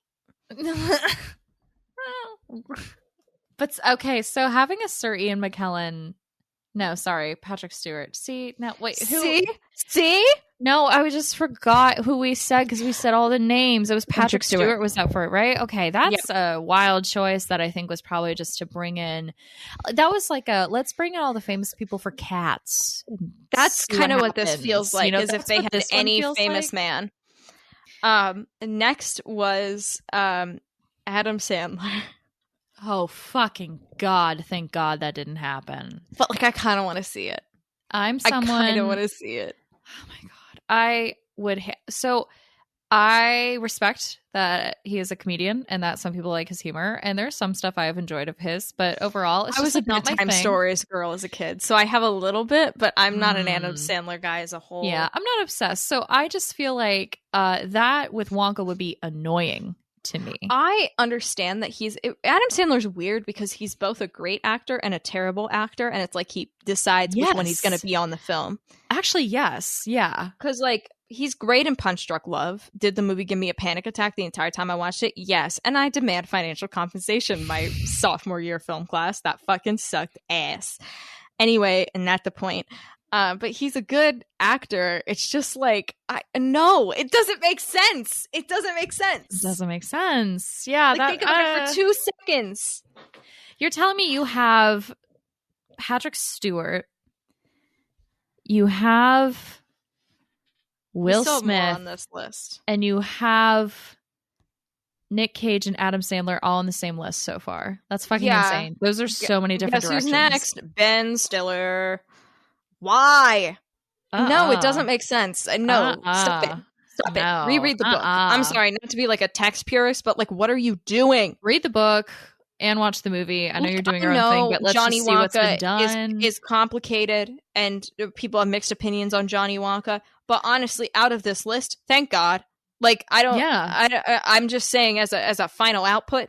But okay, so having a Sir Ian McKellen. No, sorry, Patrick Stewart. See, no, wait, who? See? No, I just forgot who we said because we said all the names. It was Patrick Stewart was up for it, right? Okay, that's a wild choice that I think was probably just to bring in. That was like let's bring in all the famous people for Cats. That's kind of what this feels like, is if they had any famous man. Next was Adam Sandler. Oh, fucking God. Thank God that didn't happen. But like, I kind of want to see it. I kind of want to see it. Oh my God. I would. So I respect that he is a comedian and that some people like his humor. And there's some stuff I have enjoyed of his, but overall, it's I just was like a Good Time Stories girl as a kid. So I have a little bit, but I'm not an Adam Sandler guy as a whole. Yeah, I'm not obsessed. So I just feel like that with Wonka would be annoying to me. I understand that Adam Sandler's weird because he's both a great actor and a terrible actor, and it's like he decides which one he's going to be on the film. Actually, yes. Yeah. Because like he's great in Punch Drunk Love. Did the movie give me a panic attack the entire time I watched it? Yes. And I demand financial compensation my sophomore year film class. That fucking sucked ass. Anyway, and that's the point. But he's a good actor. It's just like, no, it doesn't make sense. It doesn't make sense. Yeah. Like, think about it for 2 seconds. You're telling me you have Patrick Stewart. You have Will Smith on this list. And you have Nick Cage and Adam Sandler all on the same list so far. That's fucking insane. Those are so many different directions. Who's next? Ben Stiller. Why? No, it doesn't make sense. No, stop it. Stop it. Reread the book. I'm sorry, not to be like a text purist, but like, what are you doing? Read the book and watch the movie. I know you're doing your own thing, but let's Johnny just see what's been done. Is complicated, and people have mixed opinions on Johnny Wonka. But honestly, out of this list, thank God. Like, I don't. Yeah. I'm just saying, as a final output,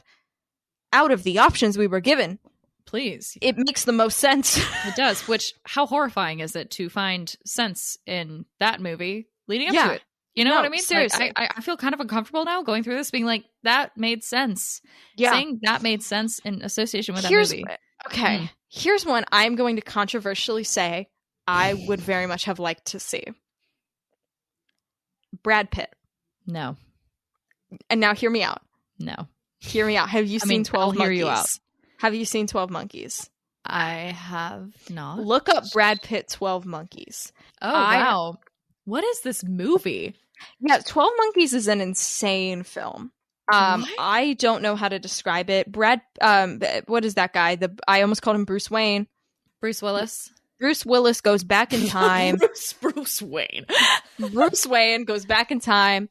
out of the options we were given. Please. It makes the most sense. It does, which, how horrifying is it to find sense in that movie leading up to it? You know No, what I mean? seriously. I feel kind of uncomfortable now going through this, being like, that made sense. Yeah. Saying that made sense in association with that Here's movie. okay. Here's one I'm going to controversially say I would very much have liked to see. Brad Pitt. No. And now hear me out. No. Hear me out. Have you seen 12 Monkeys? I'll hear you out. Have you seen 12 Monkeys? I have not. Look up Brad Pitt 12 Monkeys. Oh, wow. What is this movie? Yeah, 12 Monkeys is an insane film. I don't know how to describe it. What is that guy? I almost called him Bruce Wayne. Bruce Willis. Bruce Willis goes back in time. Bruce Wayne. Bruce Wayne goes back in time.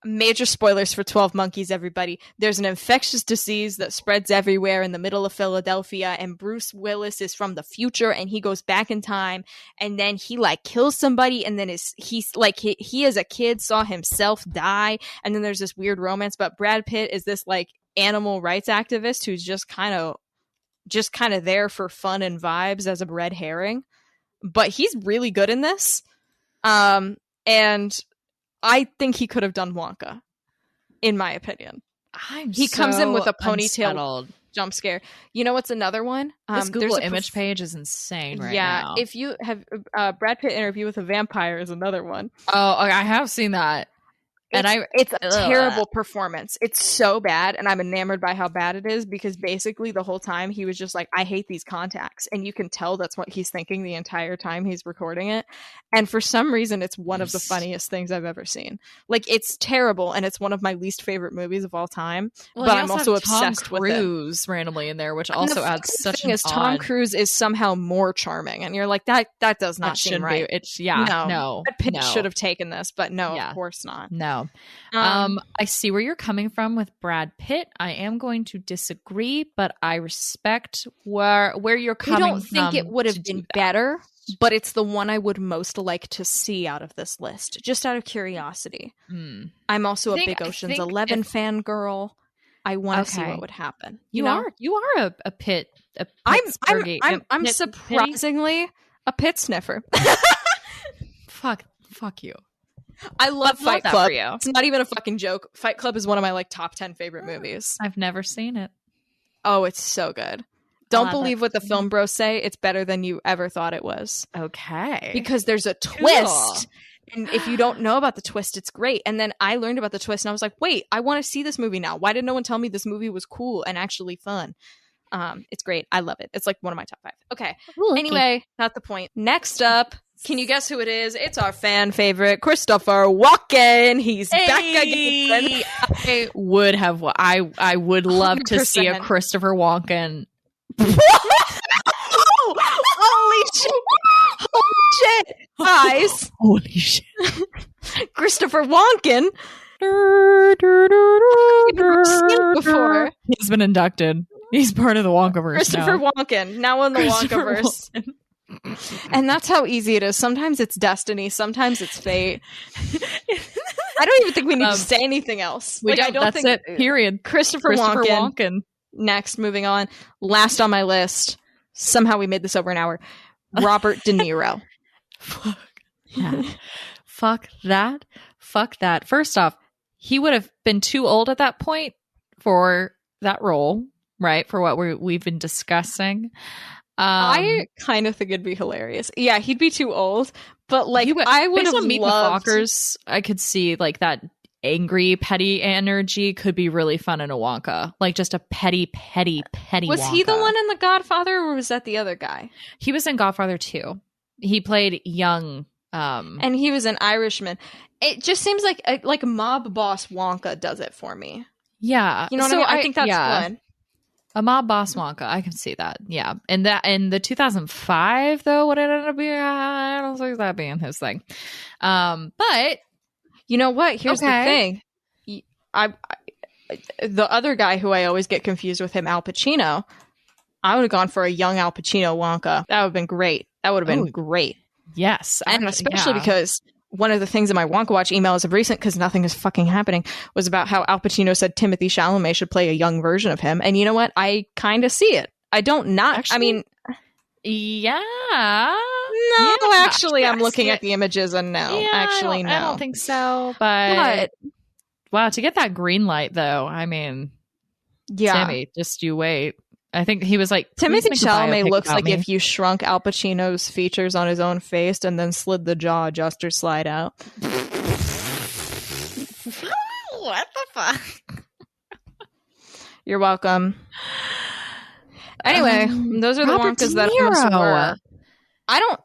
Major spoilers for 12 Monkeys, everybody. There's an infectious disease that spreads everywhere in the middle of Philadelphia, and Bruce Willis is from the future, and he goes back in time, and then he like kills somebody, and then he as a kid saw himself die, and then there's this weird romance. But Brad Pitt is this like animal rights activist who's just kind of there for fun and vibes as a red herring, but he's really good in this. And I think he could have done Wonka, in my opinion. He comes in with a ponytail jump scare. You know what's another one? This Google image page is insane right now. If you have Brad Pitt Interview with a Vampire is another one. Oh, I have seen that. It's a terrible performance. It's so bad, and I'm enamored by how bad it is, because basically the whole time he was just like, I hate these contacts, and you can tell that's what he's thinking the entire time he's recording it. And for some reason it's one of the funniest things I've ever seen. Like, it's terrible, and it's one of my least favorite movies of all time. But I'm also obsessed with it. Tom Cruise randomly in there, which also adds such an odd... Tom Cruise is somehow more charming, and you're like, that does not seem right. No. Brad Pitt should have taken this, but no, of course not. No. I see where you're coming from with Brad Pitt. I am going to disagree, but I respect where you're coming from. I don't think it would have been better, but it's the one I would most like to see out of this list, just out of curiosity. I'm also a big Ocean's 11 fangirl. I want to see what would happen. You are a Pitt. I'm surprisingly a Pitt sniffer. Fuck you. I love Fight Club. For you. It's not even a fucking joke. Fight Club is one of my like top 10 favorite movies. I've never seen it. Oh, it's so good. Don't believe what the film bros say. It's better than you ever thought it was. Okay. Because there's a twist. And if you don't know about the twist, it's great. And then I learned about the twist and I was like, wait, I want to see this movie now. Why did no one tell me this movie was cool and actually fun? It's great. I love it. It's like one of my top 5. Okay. Ooh, anyway, not the point. Next up, can you guess who it is? It's our fan favorite, Christopher Walken. He's back again. I would love to see a Christopher Walken. Holy shit! Holy shit! Guys. Holy shit. Christopher Walken. Before. He's been inducted. He's part of the Wonkaverse. Christopher Walken, now in the Wonkaverse. And that's how easy it is. Sometimes it's destiny. Sometimes it's fate. I don't even think we need to say anything else. That's it. Period. Christopher Walken. Next, moving on. Last on my list. Somehow we made this over an hour. Robert De Niro. Fuck that. Fuck that. Fuck that. First off, he would have been too old at that point for that role, right? For what we've been discussing. I kind of think it'd be hilarious. Yeah, he'd be too old, but like I would have Meet the Fockers. I could see like that angry, petty energy could be really fun in a Wonka. Like just a petty Was Wonka. he the one in The Godfather, or was that the other guy? He was in Godfather 2. He played young. And he was an Irishman. It just seems like mob boss Wonka does it for me. Yeah, you know what I mean. I think that's fun. A mob boss Wonka, I can see that. Yeah, and that in the 2005 though, what it ended up being, I don't see that being his thing. But you know what? Here's the thing. I the other guy who I always get confused with him, Al Pacino. I would have gone for a young Al Pacino Wonka. That would have been great. That would have been great. Yes, and especially because one of the things in my Wonka Watch emails of recent, because nothing is fucking happening, was about how Al Pacino said Timothée Chalamet should play a young version of him. And you know what? I kind of see it. I don't not. Actually, I mean, yeah. No, actually, I'm looking at the images and no. Yeah, actually, no. I don't think so. But wow, to get that green light, though, I mean, Timmy, just you wait. I think he was like, Timothy Chalamet looks like me. if you shrunk Al Pacino's features on his own face and then slid the jaw adjuster slide out. What the fuck? You're welcome. Anyway, those are the Wonkas that were. I don't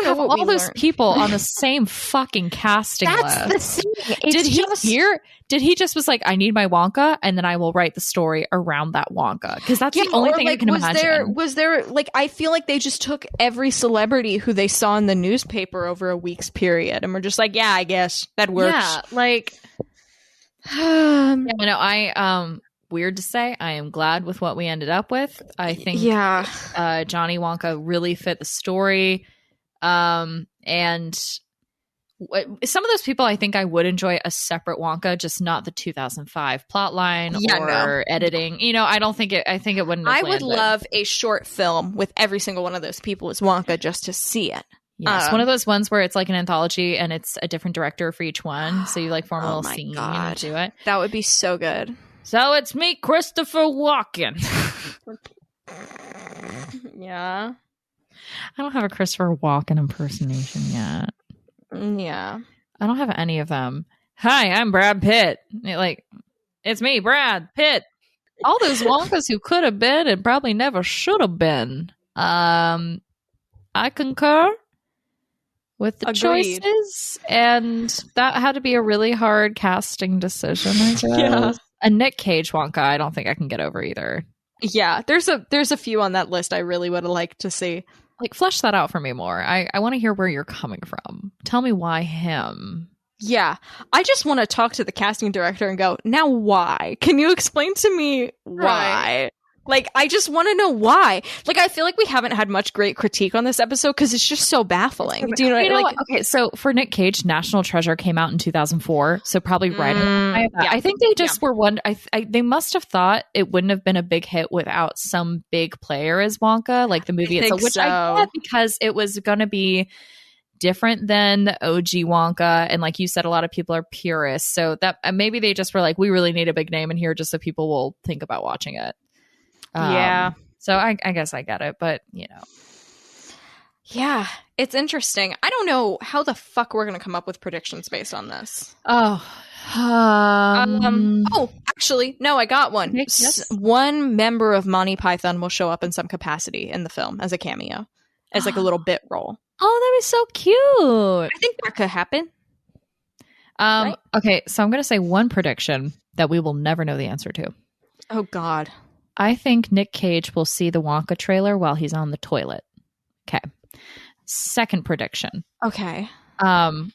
know what all those people on the same fucking casting list. Did he just was like, I need my Wonka, and then I will write the story around that Wonka? Because that's the only thing I can imagine. Was there like, I feel like they just took every celebrity who they saw in the newspaper over a week's period, and we're just like, yeah, I guess that works. Yeah, like, weird to say, I am glad with what we ended up with. I think Johnny Wonka really fit the story. And some of those people, I think I would enjoy a separate Wonka, just not the 2005 plotline editing. You know, I think it wouldn't have I would love a short film with every single one of those people as Wonka just to see it. Yes, one of those ones where it's like an anthology and it's a different director for each one. So you like form a little scene and do it. That would be so good. So it's me, Christopher Walken. Yeah. I don't have a Christopher Walken impersonation yet. Yeah. I don't have any of them. Hi, I'm Brad Pitt. It's me, Brad Pitt. All those Wonkas who could have been and probably never should have been. I concur with the choices. And that had to be a really hard casting decision, I guess. Yeah. A Nick Cage Wonka, I don't think I can get over either. Yeah, there's a few on that list I really would have liked to see. Like, flesh that out for me more. I want to hear where you're coming from. Tell me why him. Yeah, I just want to talk to the casting director and go, now why? Can you explain to me why? Right. Like, I just want to know why. Like, I feel like we haven't had much great critique on this episode because it's just so baffling. Do you know what? Okay, so for Nick Cage, National Treasure came out in 2004, so probably right. I think they just were one. They must have thought it wouldn't have been a big hit without some big player as Wonka, like the movie itself, which I get because it was going to be different than the OG Wonka, and like you said, a lot of people are purists, so that maybe they just were like, we really need a big name in here just so people will think about watching it. So I guess I get it, but you know. Yeah, it's interesting. I don't know how the fuck we're going to come up with predictions based on this. Actually, no, I got one. Okay, yes. One member of Monty Python will show up in some capacity in the film as a cameo, as like a little bit role. Oh, that was so cute. I think that could happen. Right? Okay, so I'm going to say one prediction that we will never know the answer to. Oh, God. I think Nick Cage will see the Wonka trailer while he's on the toilet. Okay. Second prediction. Okay.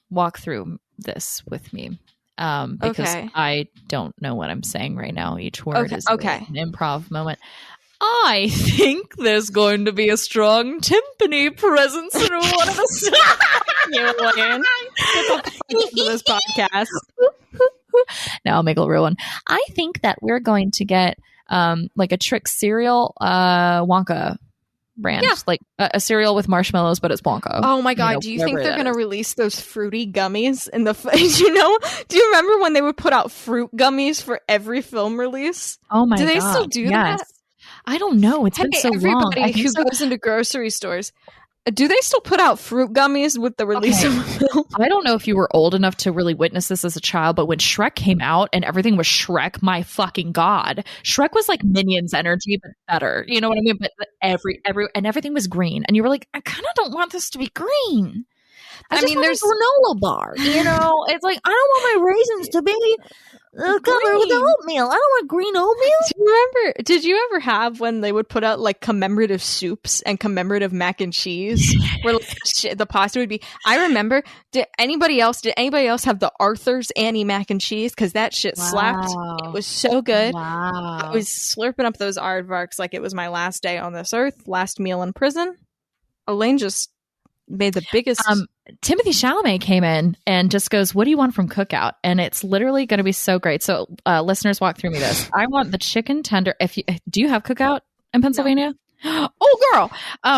Walk through this with me. Because I don't know what I'm saying right now. Each word is an improv moment. I think there's going to be a strong timpani presence in one of the this podcast. Now I'll make a real one. I think that we're going to get like a trick cereal Wonka brand, like a cereal with marshmallows, but it's Wonka. Oh my God, do you think they're going to release those fruity gummies in the do you remember when they would put out fruit gummies for every film release? Oh my God. Do they still do that? I don't know. It's been so long. Everybody who goes into grocery stores, do they still put out fruit gummies with the release of a film? I don't know if you were old enough to really witness this as a child, but when Shrek came out and everything was Shrek, my fucking God. Shrek was like Minions energy, but better. You know what I mean? But and everything was green. And you were like, I kind of don't want this to be green. I mean, there's a granola bar. You know, it's like, I don't want my raisins to be covered with oatmeal. I don't want green oatmeal. Did you ever have when they would put out like commemorative soups and commemorative mac and cheese where like, the pasta would be? I remember. Did anybody else have the Arthur's Annie mac and cheese? Because that shit slapped. It was so good. Wow. I was slurping up those aardvarks like it was my last day on this earth, last meal in prison. Elaine just made the biggest. Timothy Chalamet came in and just goes, what do you want from Cookout? And it's literally going to be so great. So listeners, walk through me this. I want the chicken tender. Do you have Cookout in Pennsylvania? Oh, girl.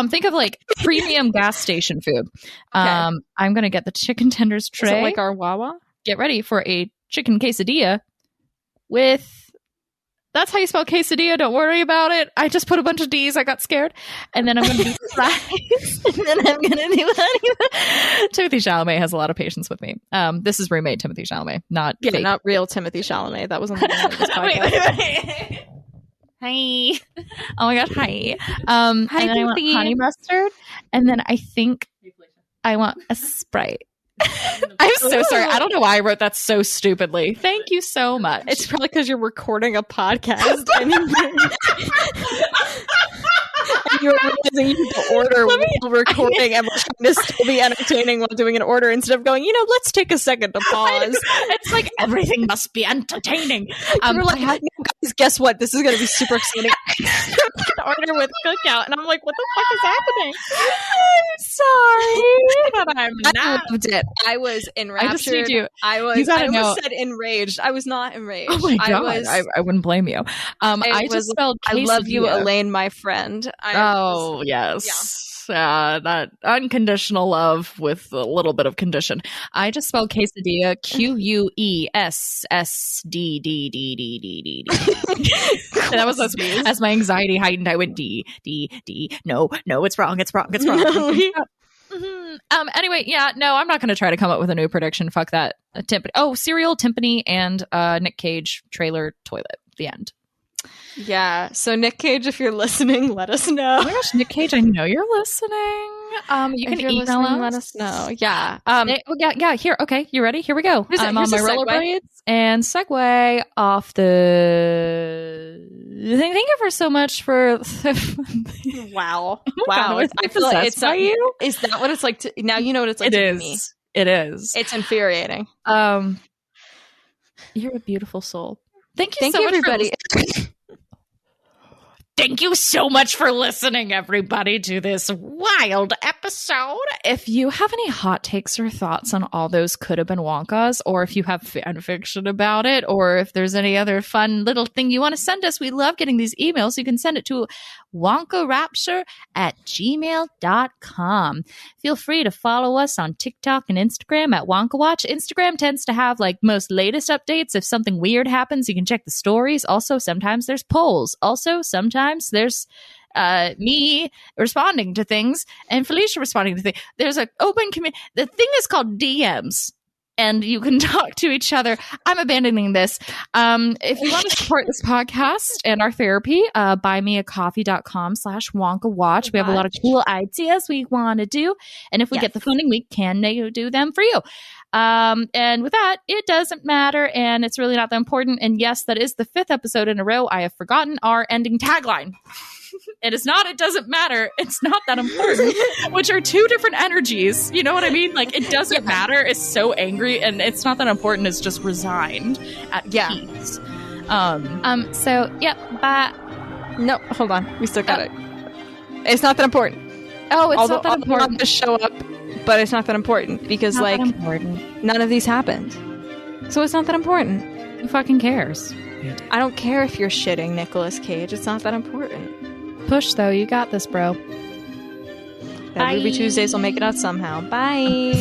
Think of like premium gas station food. Okay. I'm going to get the chicken tenders tray. Is it like our Wawa? Get ready for a chicken quesadilla with... That's how you spell quesadilla. Don't worry about it. I just put a bunch of D's. I got scared. And then I'm going to do fries. And then I'm going to do honey. Timothy Chalamet has a lot of patience with me. This is roommate Timothy Chalamet, not fake. Not real Timothy Chalamet. That wasn't the name of this podcast. Wait. Hi. Oh my god, hi. Hi, and then I want honey mustard. And then I think I want a Sprite. I'm so sorry. I don't know why I wrote that so stupidly. Thank you so much. It's probably because you're recording a podcast. And you're realizing you need to order while recording and we're trying to still be entertaining while doing an order instead of going, let's take a second to pause. It's like everything must be entertaining. We're like, guys, guess what? This is going to be super exciting. Order with Cookout. And I'm like, what the fuck is happening? I'm sorry. But I'm not. I loved it. I was enraptured. I just need you. I almost said enraged. I was not enraged. Oh my god. I wouldn't blame you. I just spelled quesadilla. I love you, Elaine, my friend. Yes. That unconditional love with a little bit of condition. I just spelled quesadilla QUESSDDDDDD. That was as my anxiety heightened. I went D. No, it's wrong. Anyway, I'm not going to try to come up with a new prediction. Fuck that. Serial, timpani, and Nick Cage trailer toilet. The end. Yeah. So Nick Cage, if you're listening, let us know. Oh my gosh, Nick Cage, I know you're listening. You can email us. Let us know. Yeah. Yeah. Here. Okay. You ready? Here we go. I'm on my rollerblades and segue off the. Thank you for so much for. Wow. Oh wow. I feel like it's not you. Is that what it's like? Now you know what it's like. It is. Me. It is. It's infuriating. You're a beautiful soul. Thank you so much, everybody. Thank you so much for listening, everybody, to this wild episode. If you have any hot takes or thoughts on all those could have been Wonkas, or if you have fan fiction about it, or if there's any other fun little thing you want to send us, we love getting these emails. You can send it to wonkarapture@gmail.com. Feel free to follow us on TikTok and Instagram at WonkaWatch. Instagram tends to have like most latest updates. If something weird happens, you can check the stories. Also, sometimes there's polls. Also, sometimes there's me responding to things and Felicia responding to things. There's an open community. The thing is called DMs. And you can talk to each other. I'm abandoning this. If you want to support this podcast and our therapy, buymeacoffee.com/WonkaWatch. We have a lot of cool ideas we want to do. And if we get the funding, we can do them for you. And with that, it doesn't matter. And it's really not that important. And yes, that is the 5th episode in a row. I have forgotten our ending tagline. It is not, it doesn't matter. It's not that important, which are two different energies. You know what I mean? Like, it doesn't matter. It's so angry and it's not that important. It's just resigned at peace. But no, hold on. We still got it. It's not that important. Oh, it's not that important. I'll just show up, but it's not that important because none of these happened. So it's not that important. Who fucking cares? I don't care if you're shitting Nicolas Cage. It's not that important. Push, though. You got this, bro. Ruby Tuesdays will make it out somehow. Bye.